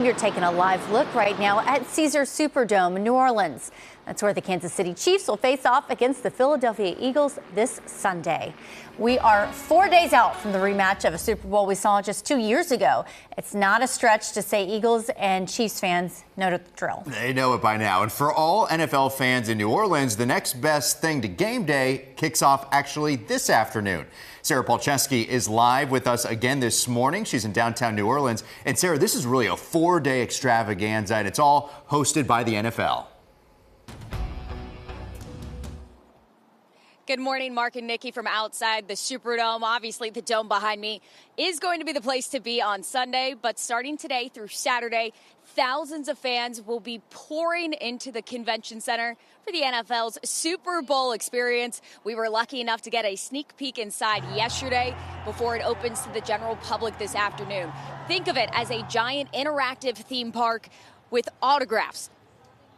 You're taking a live look right now at Caesars Superdome in New Orleans. That's where the Kansas City Chiefs will face off against the Philadelphia Eagles this Sunday. We are 4 days out from the rematch of a Super Bowl we saw just 2 years ago. It's not a stretch to say Eagles and Chiefs fans know the drill. They know it by now. And for all NFL fans in New Orleans, the next best thing to game day kicks off actually this afternoon. Sarah Polcheski is live with us again this morning. She's in downtown New Orleans. And Sarah, this is really a 4-day extravaganza, and it's all hosted by the NFL. Good morning, Mark and Nikki from outside the Superdome. Obviously, the dome behind me is going to be the place to be on Sunday, but starting today through Saturday, thousands of fans will be pouring into the convention center for the NFL's Super Bowl experience. We were lucky enough to get a sneak peek inside yesterday before it opens to the general public this afternoon. Think of it as a giant interactive theme park with autographs,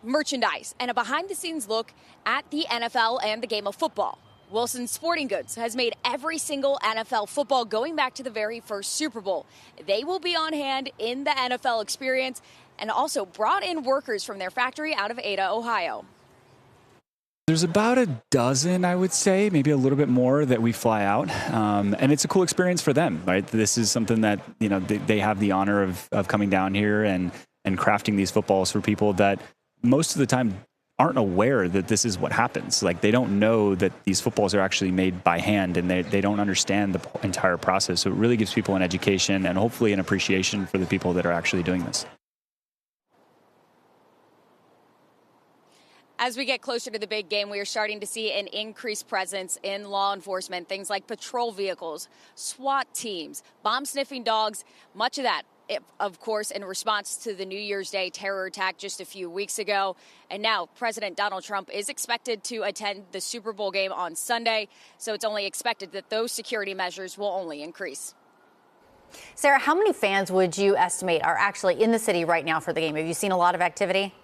merchandise, and a behind-the-scenes look at the NFL and the game of football. Wilson Sporting Goods has made every single NFL football going back to the very first Super Bowl. They will be on hand in the NFL experience and also brought in workers from their factory out of Ada, Ohio. There's about a dozen, I would say, maybe a little bit more that we fly out. And it's a cool experience for them, right? This is something that, you know, they have the honor of coming down here and crafting these footballs for people that most of the time aren't aware that this is what happens. Like, they don't know that these footballs are actually made by hand, and they don't understand the entire process. So it really gives people an education and hopefully an appreciation for the people that are actually doing this. As we get closer to the big game, we are starting to see an increased presence in law enforcement, things like patrol vehicles, SWAT teams, bomb-sniffing dogs, much of that, of course, in response to the New Year's Day terror attack just a few weeks ago. And now President Donald Trump is expected to attend the Super Bowl game on Sunday, so it's only expected that those security measures will only increase. Sarah, how many fans would you estimate are actually in the city right now for the game? Have you seen a lot of activity?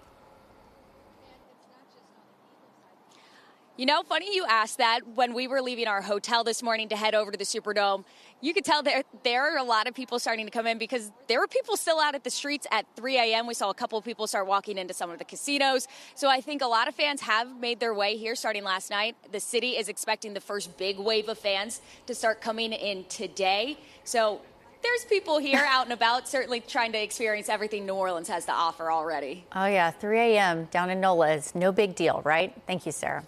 You know, funny you asked that. When we were leaving our hotel this morning to head over to the Superdome, you could tell there are a lot of people starting to come in because there were people still out at the streets at 3 a.m. We saw a couple of people start walking into some of the casinos. So I think a lot of fans have made their way here starting last night. The city is expecting the first big wave of fans to start coming in today. So there's people here out and about, certainly trying to experience everything New Orleans has to offer already. Oh, yeah, 3 a.m. down in NOLA is no big deal, right? Thank you, Sarah.